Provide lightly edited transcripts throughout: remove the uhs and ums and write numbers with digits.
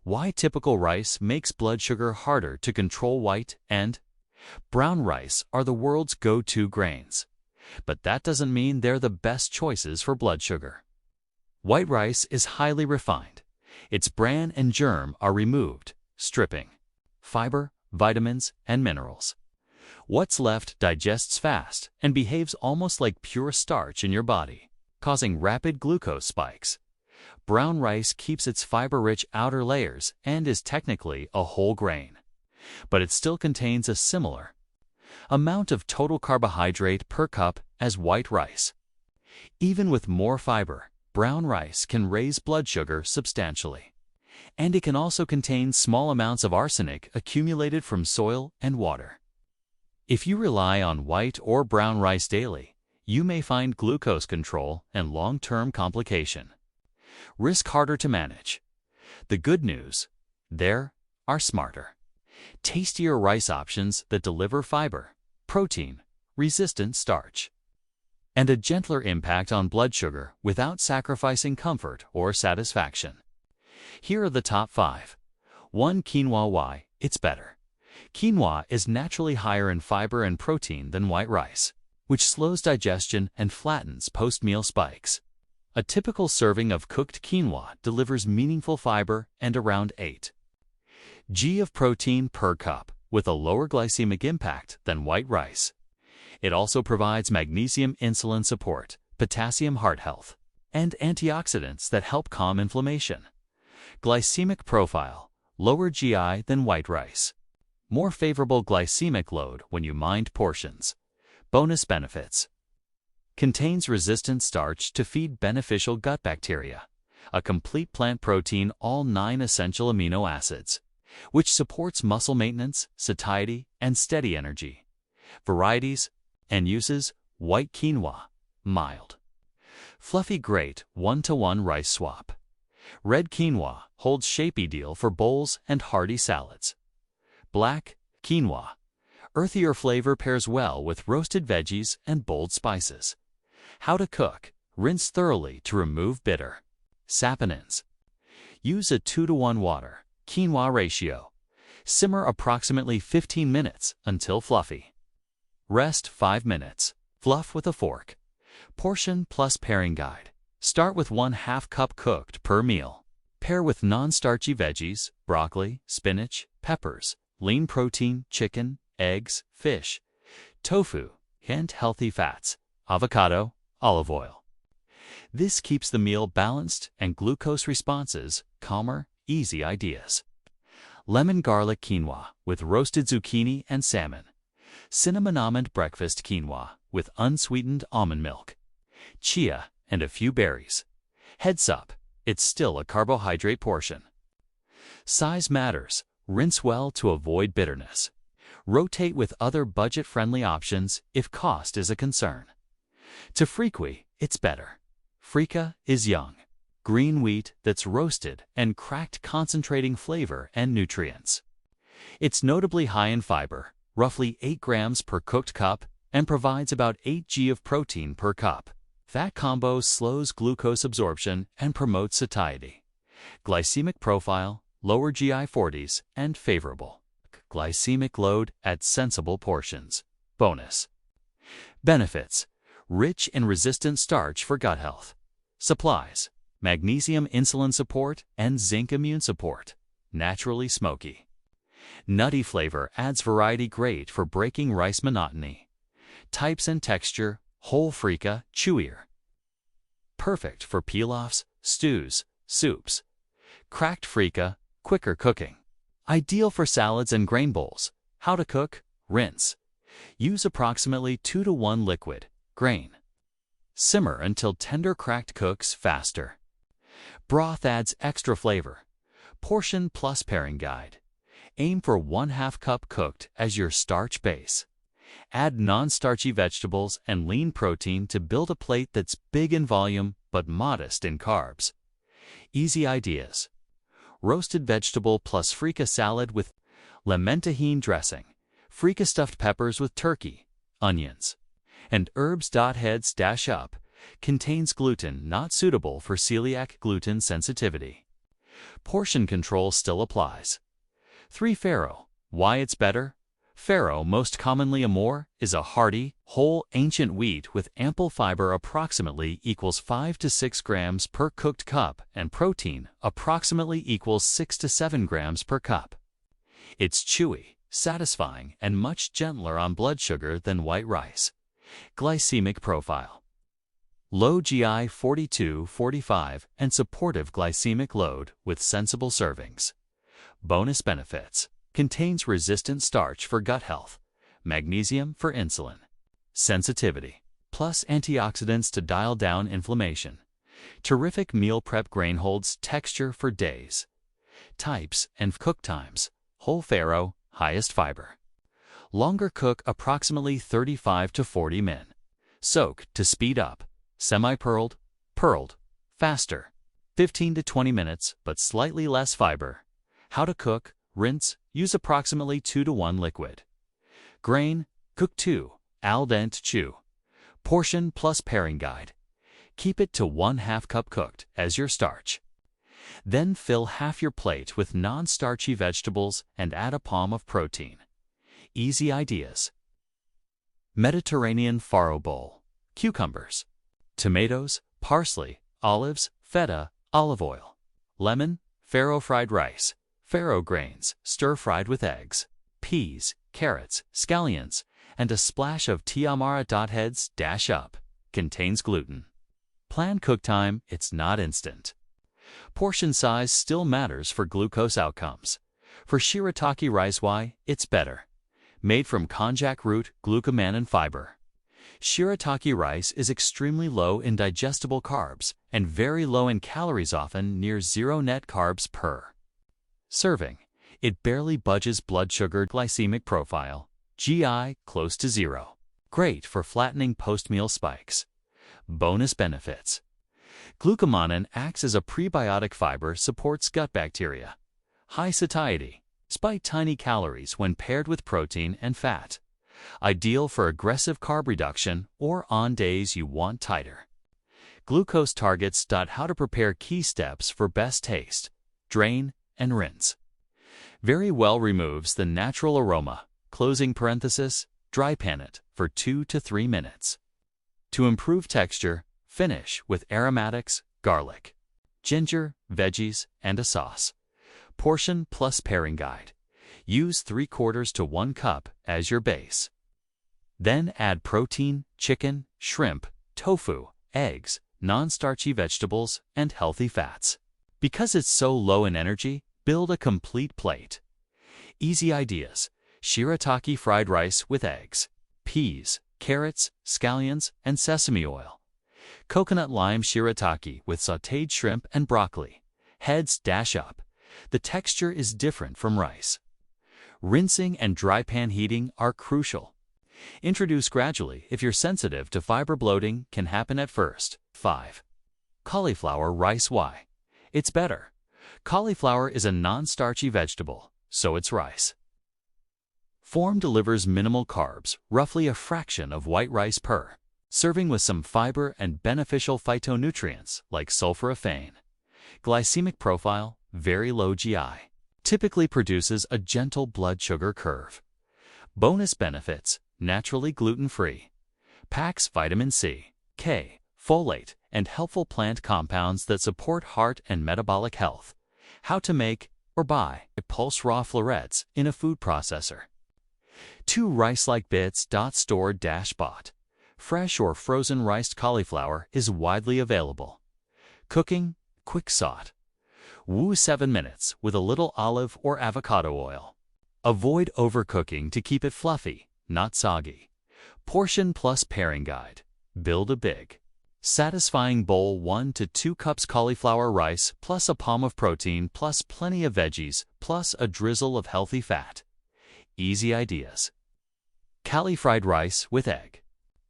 Why typical rice makes blood sugar harder to control. White and brown rice are the world's go-to grains, but that doesn't mean they're the best choices for blood sugar. White rice is highly refined. Its bran and germ are removed, stripping fiber, vitamins, and minerals. What's left digests fast and behaves almost like pure starch in your body, causing rapid glucose spikes. Brown rice keeps its fiber-rich outer layers and is technically a whole grain, but it still contains a similar amount of total carbohydrate per cup as white rice. Even with more fiber, brown rice can raise blood sugar substantially, and it can also contain small amounts of arsenic accumulated from soil and water. If you rely on white or brown rice daily, you may find glucose control and long-term complication. Risk harder to manage. The good news: there are smarter, tastier rice options that deliver fiber, protein, resistant starch, and a gentler impact on blood sugar without sacrificing comfort or satisfaction. Here are the top 5. 1. Quinoa. Why it's better. Quinoa is naturally higher in fiber and protein than white rice, which slows digestion and flattens post-meal spikes. A typical serving of cooked quinoa delivers meaningful fiber and around 8 g of protein per cup, with a lower glycemic impact than white rice. It also provides magnesium insulin support, potassium heart health, and antioxidants that help calm inflammation. Glycemic profile: lower GI than white rice. More favorable glycemic load when you mind portions. Bonus benefits: contains resistant starch to feed beneficial gut bacteria, a complete plant protein, all 9 essential amino acids, which supports muscle maintenance, satiety, and steady energy. Varieties and uses: white quinoa, mild, fluffy, great 1-to-1 rice swap. Red quinoa holds shape, ideal for bowls and hearty salads. Black quinoa, earthier flavor, pairs well with roasted veggies and bold spices. How to cook: rinse thoroughly to remove bitter saponins. Use a 2-to-1 water quinoa ratio. Simmer approximately 15 minutes until fluffy. Rest 5 minutes. Fluff with a fork. Portion plus pairing guide. Start with 1/2 cup cooked per meal. Pair with non-starchy veggies, broccoli, spinach, peppers, lean protein, chicken, eggs, fish, tofu, and healthy fats, avocado, olive oil. This keeps the meal balanced and glucose responses calmer. Easy ideas: lemon garlic quinoa with roasted zucchini and salmon. Cinnamon almond breakfast quinoa with unsweetened almond milk, chia, and a few berries. Heads up, it's still a carbohydrate portion. Size matters. Rinse well to avoid bitterness. Rotate with other budget-friendly options if cost is a concern. To frica, it's better. Frica is young, green wheat that's roasted and cracked, concentrating flavor and nutrients. It's notably high in fiber, roughly 8 grams per cooked cup, and provides about 8 g of protein per cup. That combo slows glucose absorption and promotes satiety. Glycemic profile: lower GI 40s and favorable glycemic load at sensible portions. Bonus benefits: rich in resistant starch for gut health. Supplies: magnesium insulin support and zinc immune support. Naturally smoky. Nutty flavor adds variety, great for breaking rice monotony. Types and texture: whole frica, chewier. Perfect for pilafs, stews, soups. Cracked frica, quicker cooking. Ideal for salads and grain bowls. How to cook: rinse. Use approximately 2-to-1 liquid, grain. Simmer until tender, cracked, cooks faster. Broth adds extra flavor. Portion plus pairing guide. Aim for 1/2 cup cooked as your starch base. Add non-starchy vegetables and lean protein to build a plate that's big in volume but modest in carbs. Easy ideas: roasted vegetable plus frica salad with lemon-tahini dressing, frica stuffed peppers with turkey, onions, and herbs. Heads dash up: contains gluten, not suitable for celiac gluten sensitivity. Portion control still applies. 3. Farro. Why it's better? Farro, most commonly amore, is a hearty, whole, ancient wheat with ample fiber approximately equals 5 to 6 grams per cooked cup and protein approximately equals 6 to 7 grams per cup. It's chewy, satisfying, and much gentler on blood sugar than white rice. Glycemic profile. Low GI 42-45 and supportive glycemic load with sensible servings. Bonus benefits. Contains resistant starch for gut health, magnesium for insulin. Sensitivity, plus antioxidants to dial down inflammation. Terrific meal prep grain holds texture for days. Types and cook times. Whole farro, highest fiber. Longer cook approximately 35 to 40 min. Soak to speed up. Semi-pearled, pearled, faster. 15 to 20 minutes, but slightly less fiber. How to cook, rinse, use approximately 2 to 1 liquid. Grain, cook 2, al dente chew. Portion plus pairing guide. Keep it to 1/2 cup cooked as your starch. Then fill half your plate with non-starchy vegetables and add a palm of protein. Easy ideas. Mediterranean farro bowl. Cucumbers, tomatoes, parsley, olives, feta, olive oil, lemon, farro fried rice, farro grains, stir-fried with eggs, peas, carrots, scallions, and a splash of tiamara. Heads dash up. Contains gluten. Plan cook time, it's not instant. Portion size still matters for glucose outcomes. For shirataki rice, why? It's better. Made from konjac root, glucomannan and fiber. Shirataki rice is extremely low in digestible carbs and very low in calories, often near 0 net carbs per serving. It barely budges blood sugar. Glycemic profile. GI close to 0. Great for flattening post-meal spikes. Bonus benefits. Glucomannan acts as a prebiotic fiber, supports gut bacteria. High satiety. Despite tiny calories when paired with protein and fat. Ideal for aggressive carb reduction or on days you want tighter. Glucose targets. How to prepare. Key steps for best taste. Drain and rinse. Very well removes the natural aroma. Closing parenthesis, dry pan it for 2 to 3 minutes. To improve texture, finish with aromatics, garlic, ginger, veggies, and a sauce. Portion plus pairing guide. Use 3/4 to 1 cup as your base. Then add protein, chicken, shrimp, tofu, eggs, non-starchy vegetables, and healthy fats. Because it's so low in energy, build a complete plate. Easy ideas. Shirataki fried rice with eggs, peas, carrots, scallions, and sesame oil. Coconut lime shirataki with sautéed shrimp and broccoli. Heads dash up. The texture is different from rice. Rinsing and dry pan heating are crucial. Introduce gradually if you're sensitive to fiber. Bloating can happen at first. 5. Cauliflower rice. Why? It's better. Cauliflower is a non-starchy vegetable, so it's rice. Form delivers minimal carbs, roughly a fraction of white rice per serving, with some fiber and beneficial phytonutrients like sulforaphane. Glycemic profile, very low GI. Typically produces a gentle blood sugar curve. Bonus benefits, naturally gluten-free. Packs vitamin C, K, folate, and helpful plant compounds that support heart and metabolic health. How to make or buy pulse raw florets in a food processor. 2 rice-like bits. Store-bought. Fresh or frozen riced cauliflower is widely available. Cooking, quick saute. Woo 7 minutes with a little olive or avocado oil. Avoid overcooking to keep it fluffy, not soggy. Portion plus pairing guide. Build a big, satisfying bowl. 1 to 2 cups cauliflower rice plus a palm of protein plus plenty of veggies plus a drizzle of healthy fat. Easy ideas. Cali fried rice with egg,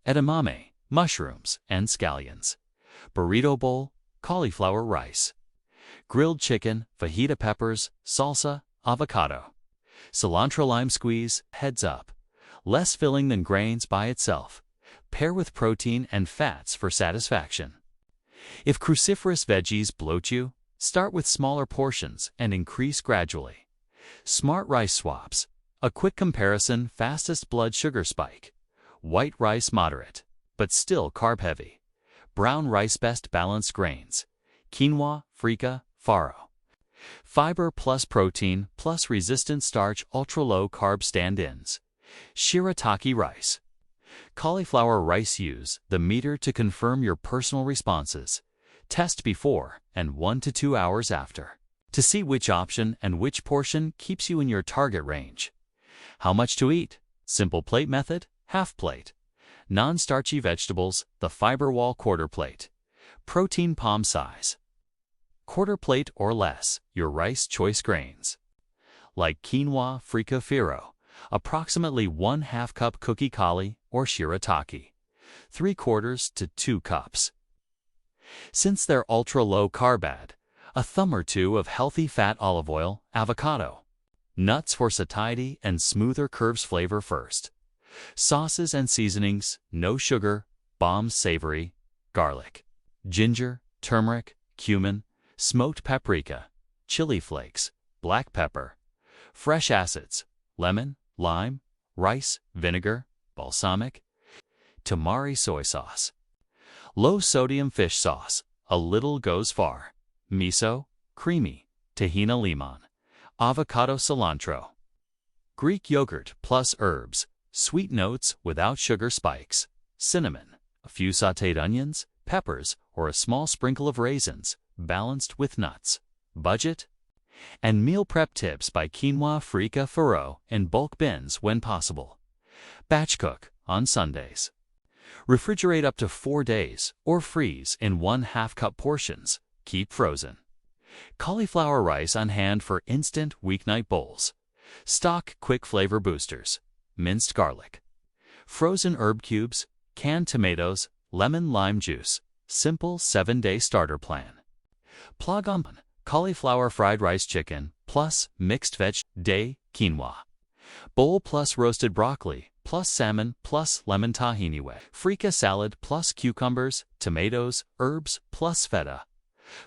edamame, mushrooms, and scallions. Burrito bowl, cauliflower rice. Grilled chicken, fajita peppers, salsa, avocado. Cilantro lime squeeze. Heads up. Less filling than grains by itself. Pair with protein and fats for satisfaction. If cruciferous veggies bloat you, Start with smaller portions and increase gradually. Smart rice swaps. A quick comparison: fastest blood sugar spike. White rice moderate, but still carb-heavy. Brown rice best balanced grains. Quinoa, freekeh, farro. Fiber plus protein plus resistant starch ultra-low carb stand-ins. Shirataki rice. Cauliflower rice. Use the meter to confirm your personal responses. Test before and 1 to 2 hours after to see which option and which portion keeps you in your target range. How much to eat? Simple plate method, half plate. Non-starchy vegetables, the fiber wall quarter plate. Protein palm size. Quarter plate or less, your rice choice grains. Like quinoa, freekeh, farro. Approximately 1/2 cup cookie kali or shirataki. 3/4 to 2 cups. Since they're ultra-low carb, add a thumb or two of healthy fat olive oil, avocado. Nuts for satiety and smoother curves. Flavor first. Sauces and seasonings: no sugar, bombs savory, garlic, ginger, turmeric, cumin, smoked paprika, chili flakes, black pepper. Fresh acids: lemon, lime, rice, vinegar, balsamic. Tamari soy sauce. Low-sodium fish sauce. A little goes far. Miso, creamy. Tahina limon. Avocado cilantro. Greek yogurt plus herbs. Sweet notes without sugar spikes. Cinnamon. A few sautéed onions, peppers, or a small sprinkle of raisins, balanced with nuts. Budget. And meal prep tips by Quinoa, freekeh, farro in bulk bins when possible. Batch cook on Sundays. Refrigerate up to 4 days or freeze in 1/2 cup portions. Keep frozen. Cauliflower rice on hand for instant weeknight bowls. Stock quick flavor boosters. Minced garlic. Frozen herb cubes, canned tomatoes, lemon lime juice. Simple 7-day starter plan. Plug on cauliflower fried rice chicken plus mixed veg day quinoa. Bowl plus roasted broccoli plus salmon plus lemon tahini wet. Freekeh salad plus cucumbers, tomatoes, herbs plus feta.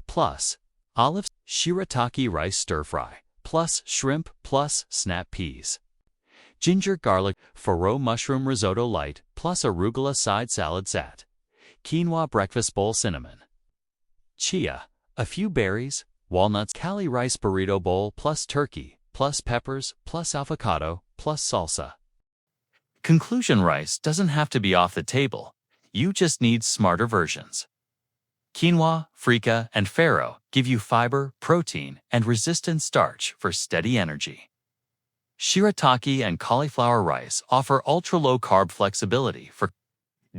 Plus olives. Shirataki rice stir fry plus shrimp plus snap peas. Ginger garlic farro mushroom risotto light plus arugula side salad set. Quinoa breakfast bowl cinnamon. Chia. A few berries, walnuts. Kali rice burrito bowl plus turkey plus peppers plus avocado plus salsa. Conclusion: rice doesn't have to be off the table. You just need smarter versions. Quinoa, freekeh, and farro give you fiber, protein, and resistant starch for steady energy. Shirataki and cauliflower rice offer ultra-low carb flexibility for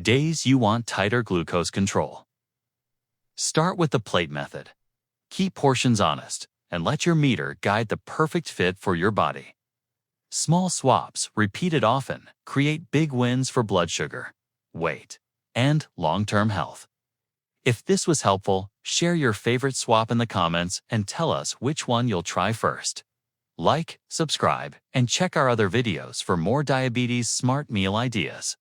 days you want tighter glucose control. Start with the plate method. Keep portions honest and let your meter guide the perfect fit for your body. Small swaps, repeated often, create big wins for blood sugar, weight, and long-term health. If this was helpful, share your favorite swap in the comments and tell us which one you'll try first. Like, subscribe, and check our other videos for more diabetes smart meal ideas.